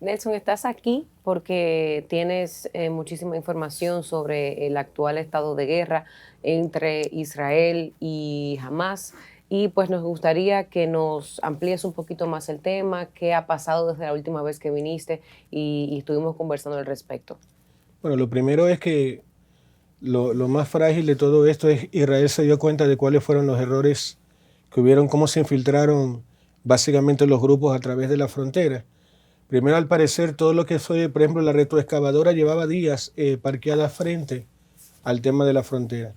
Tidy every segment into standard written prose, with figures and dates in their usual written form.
Nelson, estás aquí porque tienes muchísima información sobre el actual estado de guerra entre Israel y Hamás y pues nos gustaría que nos amplíes un poquito más el tema, qué ha pasado desde la última vez que viniste y estuvimos conversando al respecto. Bueno, lo primero es que lo más frágil de todo esto es Israel se dio cuenta de cuáles fueron los errores que hubieron, cómo se infiltraron básicamente los grupos a través de la frontera. Primero, al parecer, todo lo que fue, por ejemplo, la retroexcavadora llevaba días parqueada frente al tema de la frontera.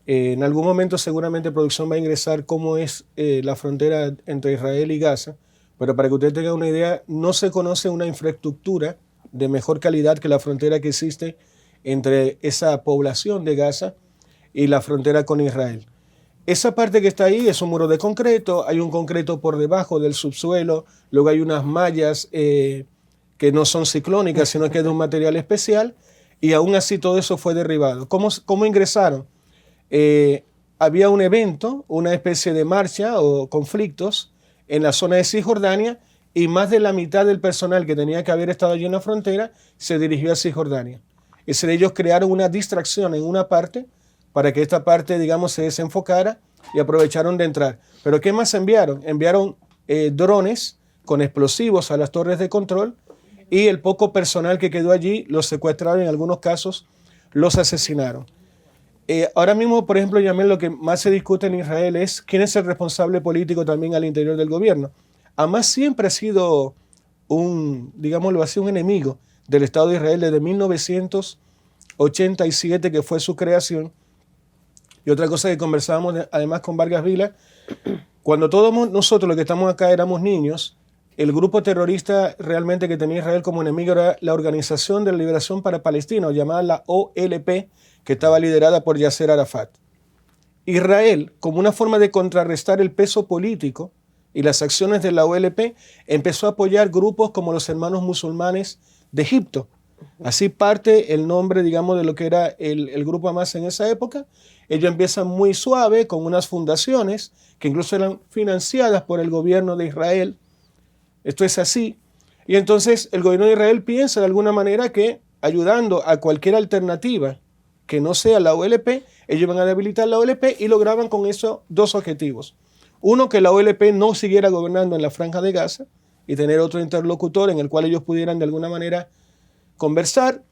En algún momento seguramente producción va a ingresar cómo es la frontera entre Israel y Gaza, pero para que usted tenga una idea, no se conoce una infraestructura de mejor calidad que la frontera que existe entre esa población de Gaza y la frontera con Israel. Esa parte que está ahí es un muro de concreto, hay un concreto por debajo del subsuelo, luego hay unas mallas que no son ciclónicas, sino que es de un material especial, y aún así todo eso fue derribado. ¿Cómo ingresaron? Había un evento, una especie de marcha o conflictos en la zona de Cisjordania, y más de la mitad del personal que tenía que haber estado allí en la frontera se dirigió a Cisjordania. Es decir, ellos crearon una distracción en una parte para que esta parte, digamos, se desenfocara y aprovecharon de entrar. ¿Pero qué más enviaron? Enviaron drones con explosivos a las torres de control y el poco personal que quedó allí los secuestraron, en algunos casos los asesinaron. Ahora mismo, por ejemplo, Yamel, lo que más se discute en Israel es quién es el responsable político también al interior del gobierno. Hamás siempre ha sido digámoslo así, un enemigo del Estado de Israel desde 1987, que fue su creación. Y otra cosa que conversábamos además con Vargas Vila, cuando todos nosotros los que estamos acá éramos niños, el grupo terrorista realmente que tenía Israel como enemigo era la Organización de la Liberación para Palestina, llamada la OLP, que estaba liderada por Yasser Arafat. Israel, como una forma de contrarrestar el peso político y las acciones de la OLP, empezó a apoyar grupos como los Hermanos Musulmanes de Egipto. Así parte el nombre, digamos, de lo que era el grupo Hamás en esa época. Ellos empiezan muy suave, con unas fundaciones que incluso eran financiadas por el gobierno de Israel. Esto es así. Y entonces el gobierno de Israel piensa de alguna manera que ayudando a cualquier alternativa que no sea la OLP, ellos van a debilitar la OLP y lograban con eso dos objetivos. Uno, que la OLP no siguiera gobernando en la Franja de Gaza y tener otro interlocutor en el cual ellos pudieran de alguna manera conversar.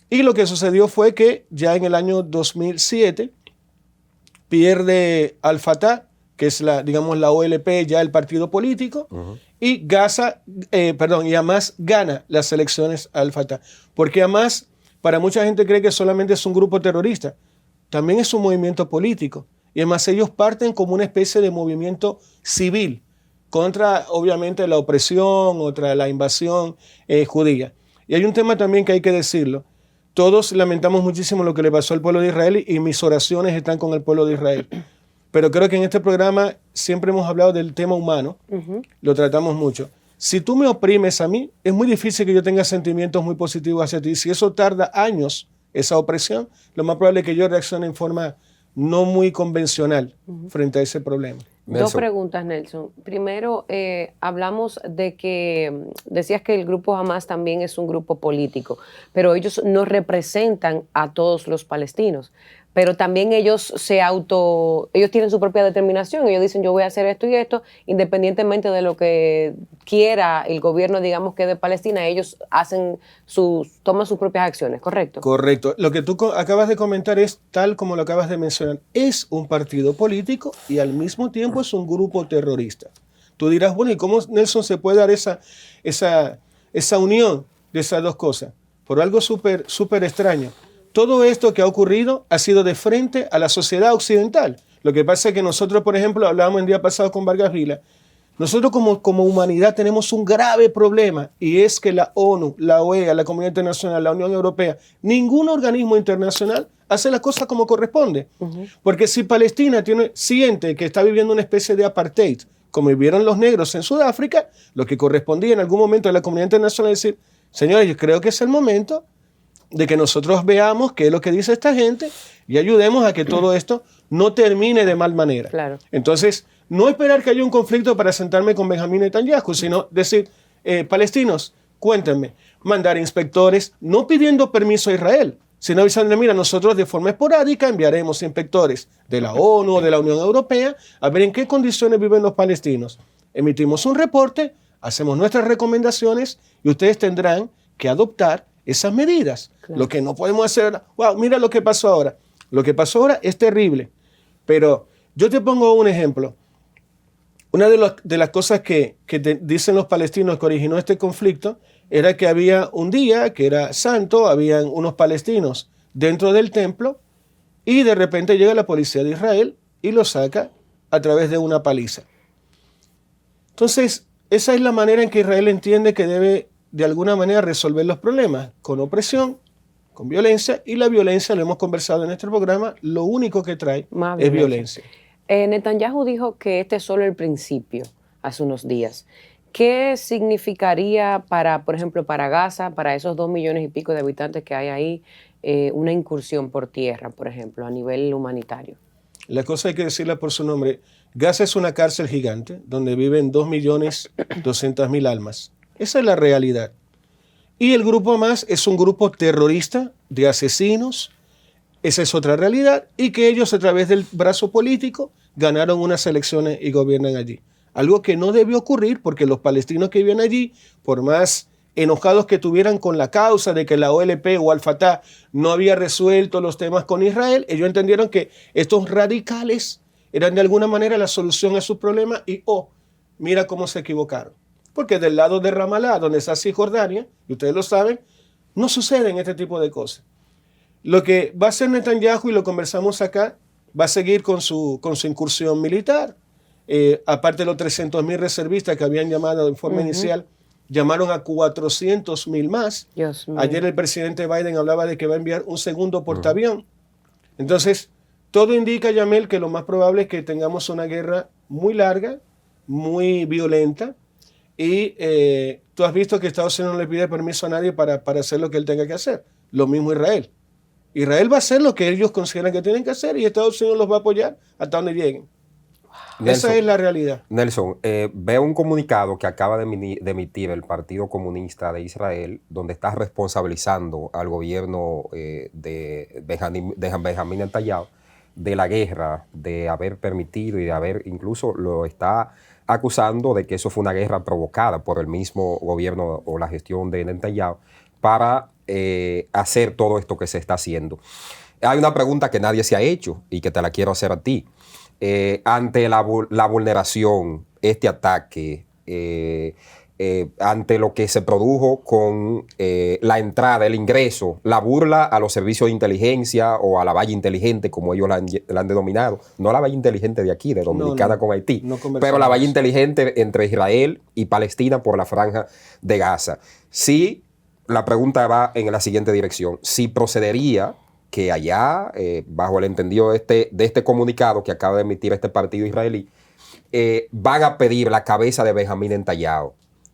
Y lo que sucedió fue que ya en el año 2007 pierde al-Fatah, que es digamos la OLP, ya el partido político, y y Hamás gana las elecciones al-Fatah. Porque Hamás, para mucha gente cree que solamente es un grupo terrorista, también es un movimiento político. Y además ellos parten como una especie de movimiento civil contra, obviamente, la opresión, contra la invasión judía. Y hay un tema también que hay que decirlo. Todos lamentamos muchísimo lo que le pasó al pueblo de Israel y mis oraciones están con el pueblo de Israel. Pero creo que en este programa siempre hemos hablado del tema humano, lo tratamos mucho. Si tú me oprimes a mí, es muy difícil que yo tenga sentimientos muy positivos hacia ti. Si eso tarda años, esa opresión, lo más probable es que yo reaccione en forma no muy convencional frente a ese problema. Dos preguntas, Nelson. Primero, hablamos de que decías que el grupo Hamás también es un grupo político, pero ellos no representan a todos los palestinos. Pero también ellos tienen su propia determinación. Ellos dicen, yo voy a hacer esto y esto, independientemente de lo que quiera el gobierno, digamos, que de Palestina, ellos toman sus propias acciones, ¿correcto? Correcto. Lo que tú acabas de comentar es tal como lo acabas de mencionar. Es un partido político y al mismo tiempo es un grupo terrorista. Tú dirás, bueno, ¿y cómo, Nelson, se puede dar esa unión de esas dos cosas? Por algo súper extraño. Todo esto que ha ocurrido ha sido de frente a la sociedad occidental. Lo que pasa es que nosotros, por ejemplo, hablábamos el día pasado con Vargas Vila, nosotros como humanidad tenemos un grave problema y es que la ONU, la OEA, la Comunidad Internacional, la Unión Europea, ningún organismo internacional hace las cosas como corresponde. Porque si Palestina siente que está viviendo una especie de apartheid, como vivieron los negros en Sudáfrica, lo que correspondía en algún momento a la comunidad internacional es decir, señores, yo creo que es el momento de que nosotros veamos qué es lo que dice esta gente y ayudemos a que todo esto no termine de mal manera. Claro. Entonces, no esperar que haya un conflicto para sentarme con Benjamín Netanyahu, sino decir, palestinos, Cuéntenme, mandar inspectores, no pidiendo permiso a Israel, sino avisando, mira, nosotros de forma esporádica enviaremos inspectores de la ONU o de la Unión Europea a ver en qué condiciones viven los palestinos. Emitimos un reporte, hacemos nuestras recomendaciones y ustedes tendrán que adoptar esas medidas. Claro. Lo que no podemos hacer, wow, mira lo que pasó ahora. Lo que pasó ahora es terrible. Pero yo te pongo un ejemplo. Una de las cosas que dicen los palestinos que originó este conflicto era que había un día que era santo, habían unos palestinos dentro del templo y de repente llega la policía de Israel y los saca a través de una paliza. Entonces, esa es la manera en que Israel entiende que debe de alguna manera resolver los problemas, con opresión, con violencia, y la violencia, lo hemos conversado en este programa, lo único que trae es violencia. Netanyahu dijo que este es solo el principio, hace unos días. ¿Qué significaría para, por ejemplo, para Gaza, para esos 2 millones y pico de habitantes que hay ahí, una incursión por tierra, por ejemplo, a nivel humanitario? La cosa hay que decirla por su nombre. Gaza es una cárcel gigante donde viven 2.200.000 almas. Esa es la realidad. Y el grupo Hamas es un grupo terrorista de asesinos. Esa es otra realidad. Y que ellos a través del brazo político ganaron unas elecciones y gobiernan allí. Algo que no debió ocurrir porque los palestinos que viven allí, por más enojados que tuvieran con la causa de que la OLP o Al-Fatah no había resuelto los temas con Israel, ellos entendieron que estos radicales eran de alguna manera la solución a sus problemas y, mira cómo se equivocaron. Porque del lado de Ramallah, donde está Cisjordania, y ustedes lo saben, no suceden este tipo de cosas. Lo que va a hacer Netanyahu, y lo conversamos acá, va a seguir con su incursión militar. Aparte de los 300.000 reservistas que habían llamado en forma inicial, llamaron a 400.000 más. Ayer el presidente Biden hablaba de que va a enviar un segundo portaavión. Entonces, todo indica, Yamel, que lo más probable es que tengamos una guerra muy larga, muy violenta, y tú has visto que Estados Unidos no le pide permiso a nadie para hacer lo que él tenga que hacer. Lo mismo Israel. Israel va a hacer lo que ellos consideran que tienen que hacer y Estados Unidos los va a apoyar hasta donde lleguen. Nelson, esa es la realidad. Nelson, veo un comunicado que acaba de emitir el Partido Comunista de Israel, donde está responsabilizando al gobierno de Benjamín Netanyahu de la guerra, de haber permitido y de haber, incluso lo está acusando de que eso fue una guerra provocada por el mismo gobierno o la gestión de Netanyahu para hacer todo esto que se está haciendo. Hay una pregunta que nadie se ha hecho y que te la quiero hacer a ti. Ante la vulneración, este ataque, ante lo que se produjo con la entrada, el ingreso, la burla a los servicios de inteligencia o a la valla inteligente, como ellos la han denominado, no la valla inteligente de aquí, de Dominicana con Haití, pero la valla inteligente entre Israel y Palestina por la franja de Gaza. Sí, la pregunta va en la siguiente dirección. Si procedería que allá, bajo el entendido de este comunicado que acaba de emitir este partido israelí, van a pedir la cabeza de Benjamín Netanyahu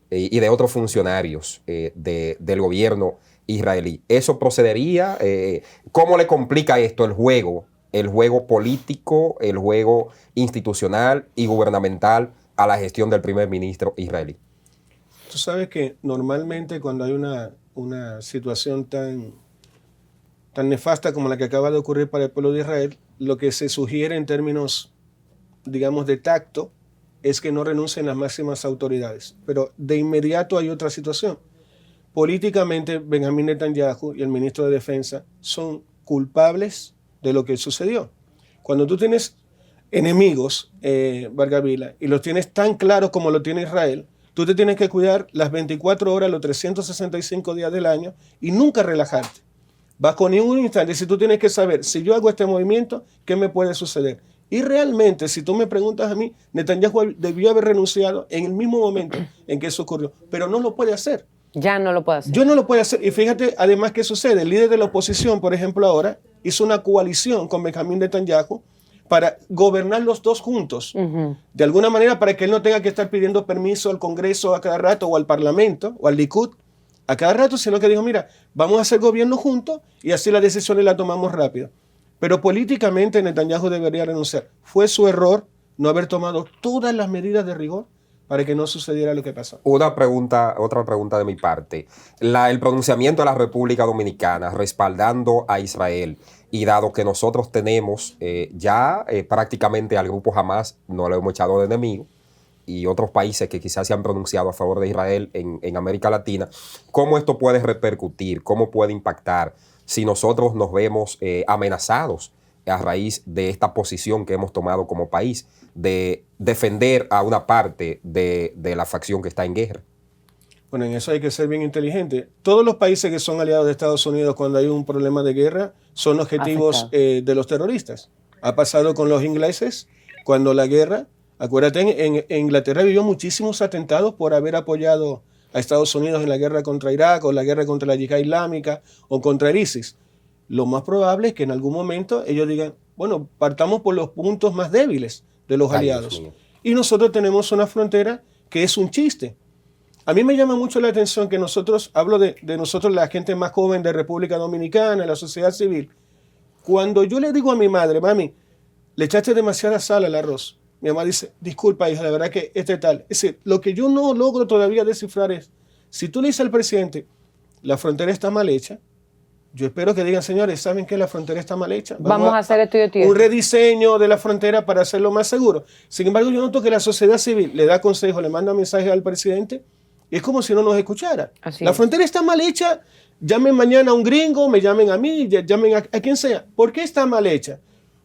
y de otros funcionarios del gobierno israelí. ¿Eso procedería? ¿Cómo le complica esto el juego político, el juego institucional y gubernamental a la gestión del primer ministro israelí? Tú sabes que normalmente cuando hay una situación tan nefasta como la que acaba de ocurrir para el pueblo de Israel, lo que se sugiere en términos, digamos, de tacto, es que no renuncien las máximas autoridades. Pero de inmediato hay otra situación. Políticamente, Benjamín Netanyahu y el ministro de Defensa son culpables de lo que sucedió. Cuando tú tienes enemigos, Vargavila, y los tienes tan claros como lo tiene Israel, tú te tienes que cuidar las 24 horas, los 365 días del año y nunca relajarte. Bajo ningún instante, si tú tienes que saber, si yo hago este movimiento, ¿qué me puede suceder? Y realmente, si tú me preguntas a mí, Netanyahu debió haber renunciado en el mismo momento en que eso ocurrió, pero no lo puede hacer. Ya no lo puede hacer. Yo no lo puedo hacer. Y fíjate, además, ¿qué sucede? El líder de la oposición, por ejemplo, ahora, hizo una coalición con Benjamín Netanyahu para gobernar los dos juntos. De alguna manera, para que él no tenga que estar pidiendo permiso al Congreso a cada rato, o al Parlamento, o al Likud, a cada rato, sino que dijo, mira, vamos a hacer gobierno juntos y así las decisiones las tomamos rápido. Pero políticamente Netanyahu debería renunciar. Fue su error no haber tomado todas las medidas de rigor para que no sucediera lo que pasó. Otra pregunta de mi parte. El pronunciamiento de la República Dominicana respaldando a Israel, y dado que nosotros tenemos prácticamente al grupo Hamas, no lo hemos echado de enemigo, y otros países que quizás se han pronunciado a favor de Israel en América Latina, ¿cómo esto puede repercutir? ¿Cómo puede impactar si nosotros nos vemos amenazados a raíz de esta posición que hemos tomado como país de defender a una parte de la facción que está en guerra? Bueno, en eso hay que ser bien inteligente. Todos los países que son aliados de Estados Unidos cuando hay un problema de guerra son objetivos de los terroristas. Ha pasado con los ingleses cuando la guerra, acuérdate, en Inglaterra vivió muchísimos atentados por haber apoyado a Estados Unidos en la guerra contra Irak o la guerra contra la Yihad Islámica o contra el ISIS. Lo más probable es que en algún momento ellos digan, bueno, partamos por los puntos más débiles de los aliados. Y nosotros tenemos una frontera que es un chiste. A mí me llama mucho la atención que nosotros, hablo de nosotros, la gente más joven de República Dominicana, la sociedad civil. Cuando yo le digo a mi madre, mami, le echaste demasiada sal al arroz. Mi mamá dice, disculpa, hija, la verdad que tal. Es decir, lo que yo no logro todavía descifrar es, si tú le dices al presidente, la frontera está mal hecha, yo espero que digan, señores, ¿saben que la frontera está mal hecha? Vamos a hacer esto y esto. Un rediseño de la frontera para hacerlo más seguro. Sin embargo, yo noto que la sociedad civil le da consejo, le manda mensajes al presidente, y es como si no nos escuchara. La frontera está mal hecha, llamen mañana a un gringo, me llamen a mí, llamen a quien sea. ¿Por qué está mal hecha?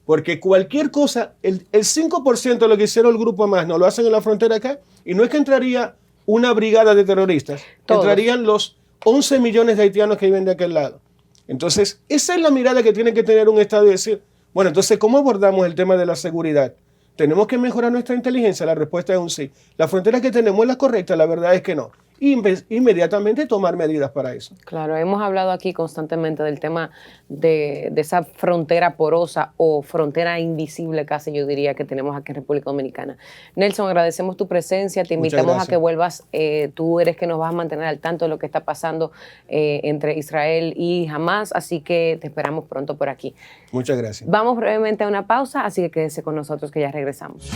Porque cualquier cosa, el 5% de lo que hicieron el grupo Hamas no lo hacen en la frontera acá, y no es que entraría una brigada de terroristas, entrarían los 11 millones de haitianos que viven de aquel lado. Entonces, esa es la mirada que tiene que tener un Estado y decir, bueno, entonces, ¿cómo abordamos el tema de la seguridad? ¿Tenemos que mejorar nuestra inteligencia? La respuesta es un sí. ¿La frontera que tenemos es la correcta? La verdad es que no. Inmediatamente tomar medidas para eso. Claro, hemos hablado aquí constantemente del tema de esa frontera porosa o frontera invisible, casi yo diría, que tenemos aquí en República Dominicana. Nelson, agradecemos tu presencia, te invitamos a que vuelvas, tú eres que nos vas a mantener al tanto de lo que está pasando entre Israel y Hamas, así que te esperamos pronto por aquí. Muchas gracias. Vamos brevemente a una pausa, así que quédese con nosotros que ya regresamos.